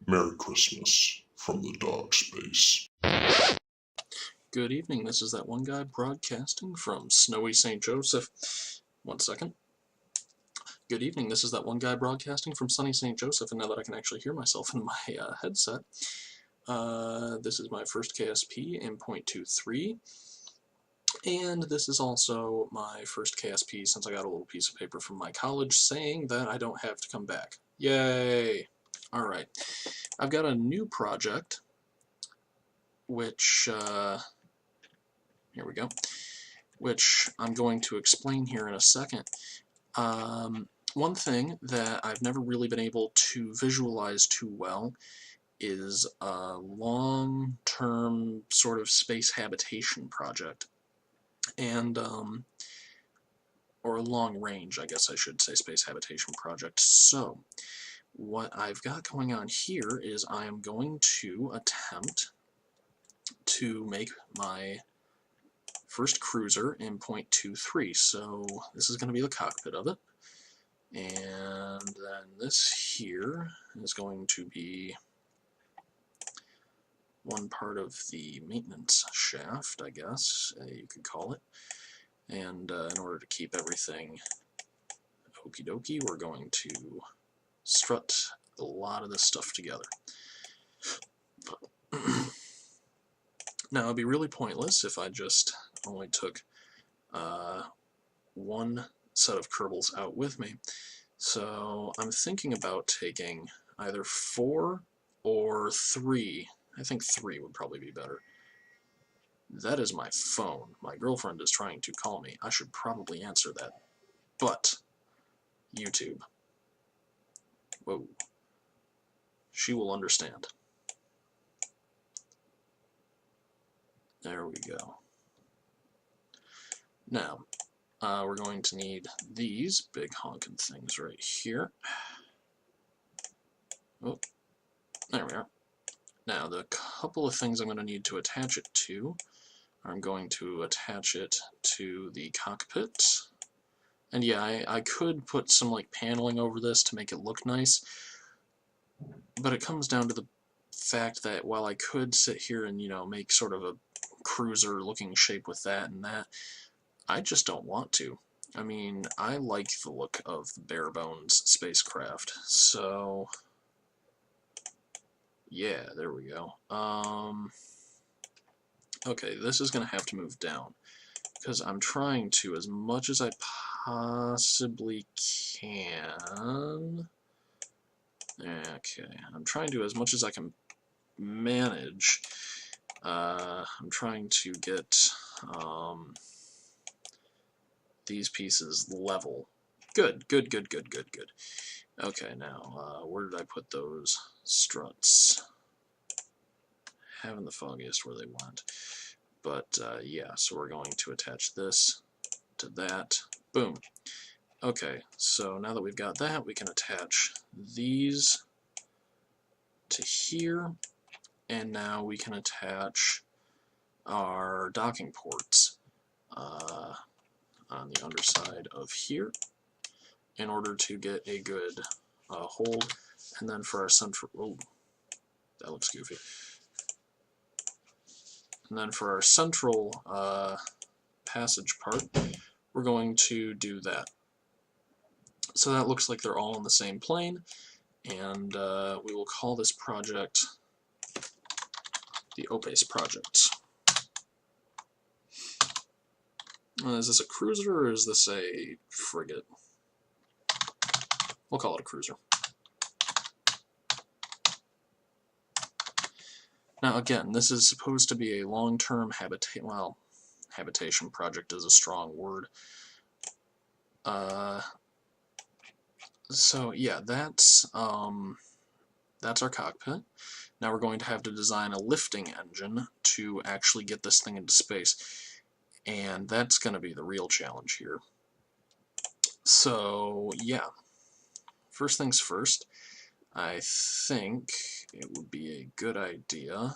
Merry Christmas from the dog space. Good evening, this is that one guy broadcasting from snowy St. Joseph. One second. Good evening, this is that one guy broadcasting from sunny St. Joseph, and now that I can actually hear myself in my headset, this is my first KSP in 0.23, and this is also my first KSP since I got a little piece of paper from my college saying that I don't have to come back. Yay! Alright, I've got a new project, which, here we go, which I'm going to explain here in a second. One thing that I've never really been able to visualize too well is a long-term sort of space habitation project, and or a long-range, I guess I should say, space habitation project. So what I've got going on here is I am going to attempt to make my first cruiser in 0.23, so this is going to be the cockpit of it, and then this here is going to be one part of the maintenance shaft, I guess you could call it, and in order to keep everything okie dokie, we're going to strut a lot of this stuff together. Now, it'd be really pointless if I just only took one set of Kerbals out with me. So I'm thinking about taking either 4 or 3. I think 3 would probably be better. That is my phone. My girlfriend is trying to call me. I should probably answer that. But YouTube. Whoa. She will understand. There we go. Now, we're going to need these big honking things right here. Oh, there we are. Now, the couple of things I'm going to need to attach it to, I'm going to attach it to the cockpit. And yeah, I could put some like paneling over this to make it look nice, but it comes down to the fact that while I could sit here and, you know, make sort of a cruiser looking shape with that and that, I just don't want to. I mean, I like the look of the bare bones spacecraft, so yeah, there we go. Okay, this is going to have to move down, because I'm trying to, as much as I possibly can, okay, I'm trying to, as much as I can manage, I'm trying to get these pieces level. Good, good, good, good, good, good. Okay, now, where did I put those struts? Having the foggiest where they went. But, yeah, so we're going to attach this to that. Boom. Okay, so now that we've got that, we can attach these to here, and now we can attach our docking ports on the underside of here in order to get a good hold. And then for our central, oh, that looks goofy. And then for our central passage part, we're going to do that. So that looks like they're all on the same plane, and we will call this project the Opes project. Is this a cruiser or is this a frigate? We'll call it a cruiser. Now again, this is supposed to be a long-term habitation project is a strong word. So yeah, that's our cockpit. Now we're going to have to design a lifting engine to actually get this thing into space, and that's going to be the real challenge here. So yeah, first things first, I think it would be a good idea.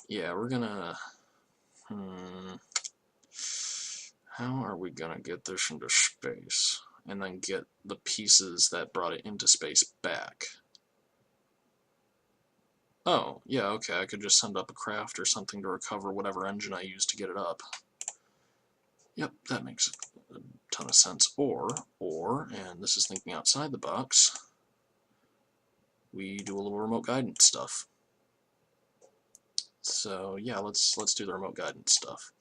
Yeah, we're gonna... how are we gonna get this into space? And then get the pieces that brought it into space back? Oh, yeah, okay, I could just send up a craft or something to recover whatever engine I used to get it up. Yep, that makes a ton of sense. Or, and this is thinking outside the box, we do a little remote guidance stuff. So yeah, let's do the remote guidance stuff.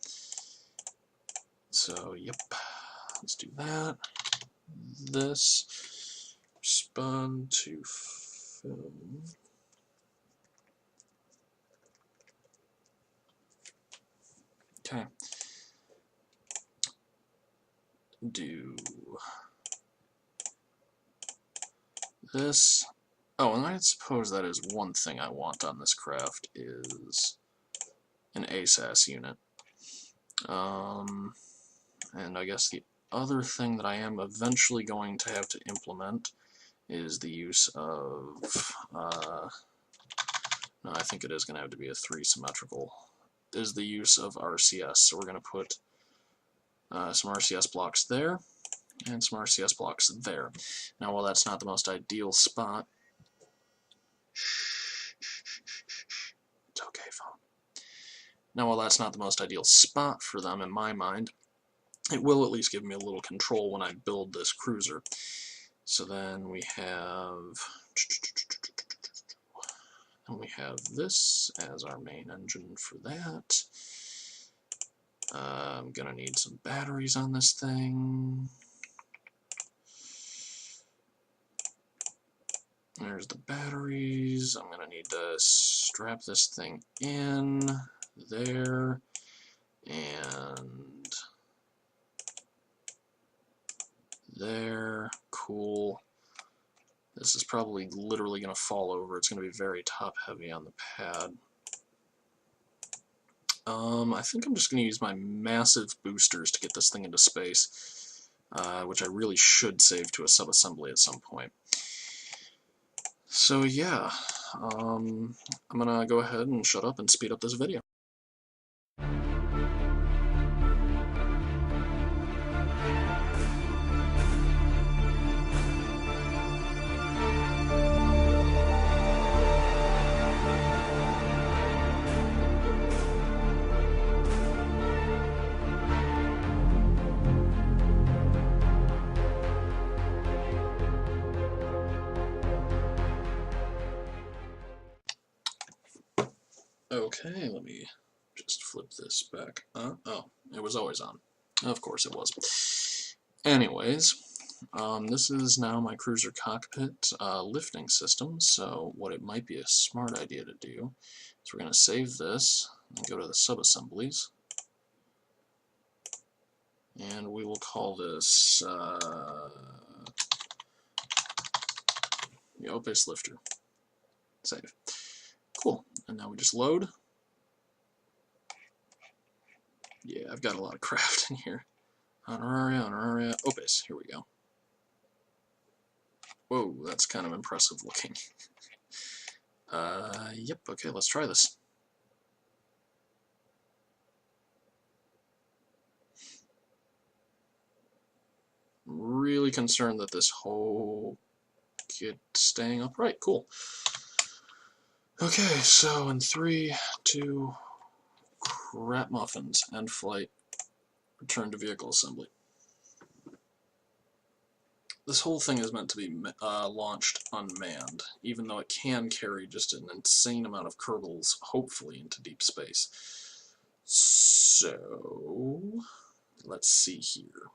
So yep, let's do that. This respond to film. Okay. Do this. Oh, and I suppose that is one thing I want on this craft is an ASAS unit. And I guess the other thing that I am eventually going to have to implement is the use of, no, I think it is going to have to be a 3 symmetrical, is the use of RCS. So we're going to put some RCS blocks there, and some RCS blocks there. Now, while that's not the most ideal spot, it's okay, phone. Now, while that's not the most ideal spot for them in my mind, it will at least give me a little control when I build this cruiser. So then we have this as our main engine for that. I'm gonna need some batteries on this thing. There's the batteries. I'm gonna need to strap this thing in there and there. Cool. This is probably literally going to fall over. It's going to be very top heavy on the pad. I think I'm just going to use my massive boosters to get this thing into space, which I really should save to a sub-assembly at some point. So yeah, I'm going to go ahead and shut up and speed up this video. Okay, let me just flip this back. Oh, it was always on. Of course it was. Anyways, this is now my cruiser cockpit lifting system, so what it might be a smart idea to do is we're going to save this and go to the sub-assemblies, and we will call this the Opes lifter. Save. Cool. And now we just load. Yeah, I've got a lot of craft in here. Honoraria, Opes. Here we go. Whoa, that's kind of impressive looking. Yep, okay, let's try this. I'm really concerned that this whole kit staying upright. Cool. Okay, so in 3, 2, crap muffins, end flight, return to vehicle assembly. This whole thing is meant to be launched unmanned, even though it can carry just an insane amount of Kerbals, hopefully, into deep space. So, let's see here.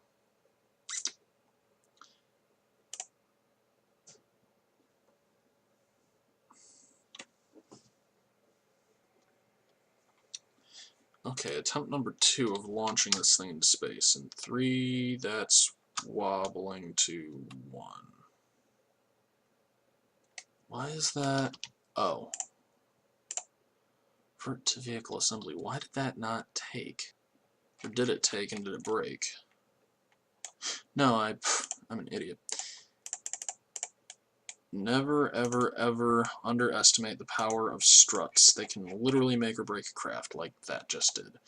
Okay, attempt number 2 of launching this thing into space. In 3, that's wobbling to 1. Why is that? Oh. For to vehicle assembly. Why did that not take? Or did it take and did it break? No, I'm an idiot. Never, ever, ever underestimate the power of struts. They can literally make or break a craft like that just did.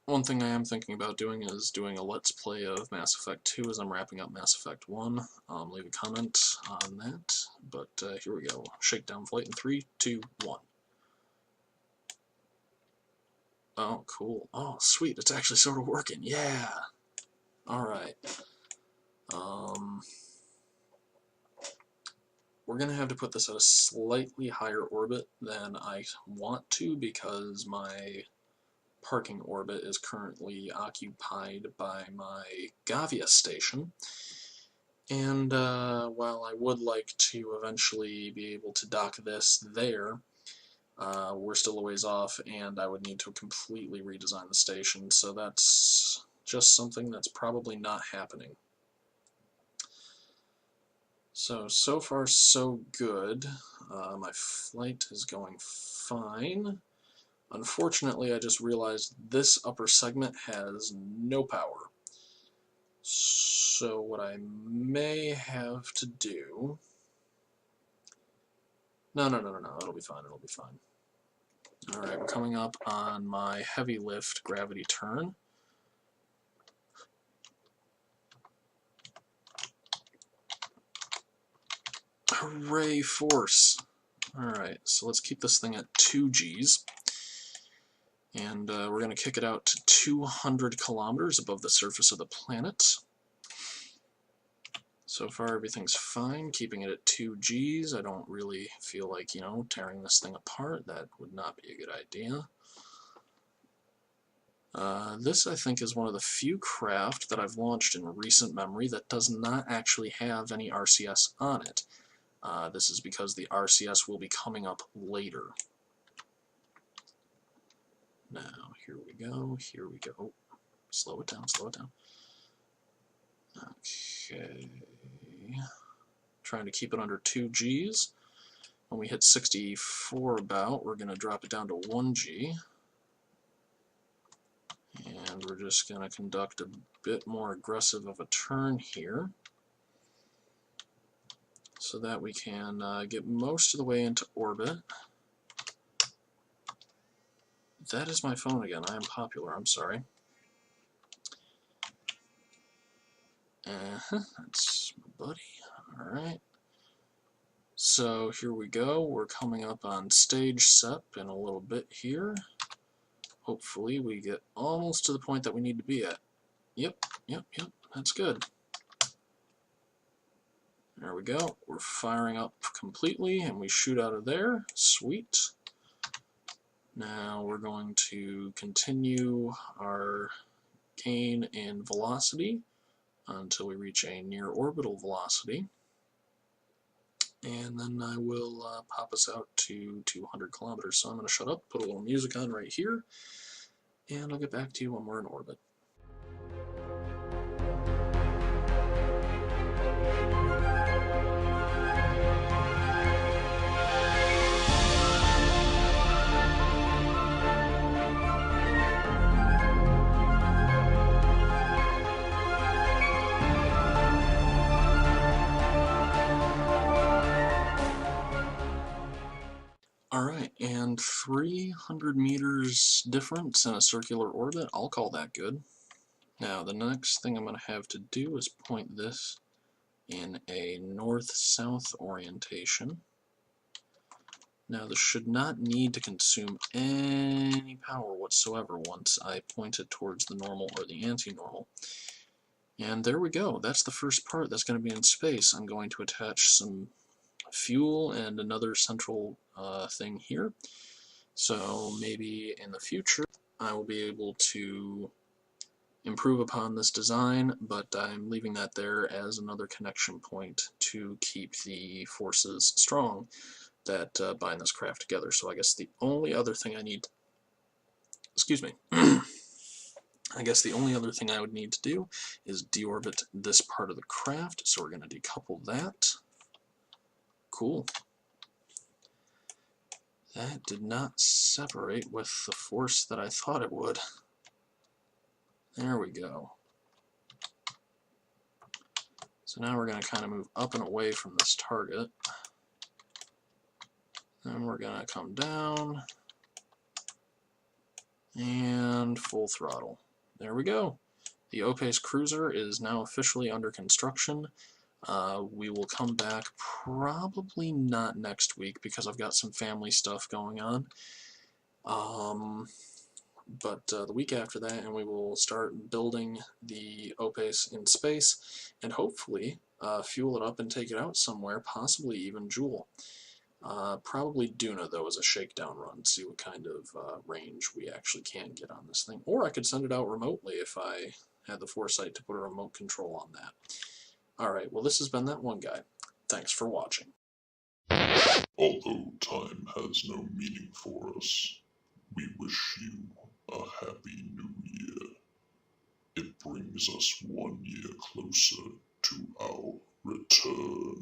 One thing I am thinking about doing is doing a Let's Play of Mass Effect 2 as I'm wrapping up Mass Effect 1. Leave a comment on that, but here we go. Shakedown flight in 3, 2, 1. Oh, cool. Oh, sweet, it's actually sort of working. Yeah! Alright. We're going to have to put this at a slightly higher orbit than I want to because my parking orbit is currently occupied by my Gavia station. And while I would like to eventually be able to dock this there, we're still a ways off, and I would need to completely redesign the station, so that's just something that's probably not happening. So far so good. My flight is going fine. Unfortunately, I just realized this upper segment has no power. So what I may have to do... No, it'll be fine, it'll be fine. Alright, we're coming up on my heavy lift gravity turn. Hooray, force! Alright, so let's keep this thing at 2 Gs. And we're going to kick it out to 200 kilometers above the surface of the planet. So far everything's fine, keeping it at 2 Gs. I don't really feel like, tearing this thing apart. That would not be a good idea. This, I think, is one of the few craft that I've launched in recent memory that does not actually have any RCS on it. This is because the RCS will be coming up later. Now, here we go, here we go. Slow it down, slow it down. Okay. Trying to keep it under 2 Gs. When we hit 64 about, we're going to drop it down to 1 G. And we're just going to conduct a bit more aggressive of a turn here so that we can get most of the way into orbit. That is my phone again. I am popular. I'm sorry. That's my buddy. Alright. So here we go. We're coming up on stage SEP in a little bit here. Hopefully we get almost to the point that we need to be at. Yep. That's good. There we go. We're firing up completely and we shoot out of there. Sweet. Now we're going to continue our gain in velocity until we reach a near orbital velocity. And then I will pop us out to 200 kilometers. So I'm going to shut up, put a little music on right here, and I'll get back to you when we're in orbit. Alright, and 300 meters difference in a circular orbit, I'll call that good. Now, the next thing I'm going to have to do is point this in a north-south orientation. Now, this should not need to consume any power whatsoever once I point it towards the normal or the anti-normal. And there we go. That's the first part that's going to be in space. I'm going to attach some fuel and another central thing here. So maybe in the future I will be able to improve upon this design, but I'm leaving that there as another connection point to keep the forces strong that bind this craft together. So I guess the only other thing I need, excuse me, I guess the only other thing I would need to do is deorbit this part of the craft, so we're going to decouple that. Cool. That did not separate with the force that I thought it would. There we go. So now we're going to kind of move up and away from this target. Then we're going to come down. And and full throttle. There we go. The Opes cruiser is now officially under construction. We will come back probably not next week because I've got some family stuff going on. But the week after that, and we will start building the Opes in space, and hopefully fuel it up and take it out somewhere, possibly even Joule. Probably Duna, though, as a shakedown run, see what kind of range we actually can get on this thing. Or I could send it out remotely if I had the foresight to put a remote control on that. Alright, well, this has been That One Guy. Thanks for watching. Although time has no meaning for us, we wish you a happy new year. It brings us 1 year closer to our return.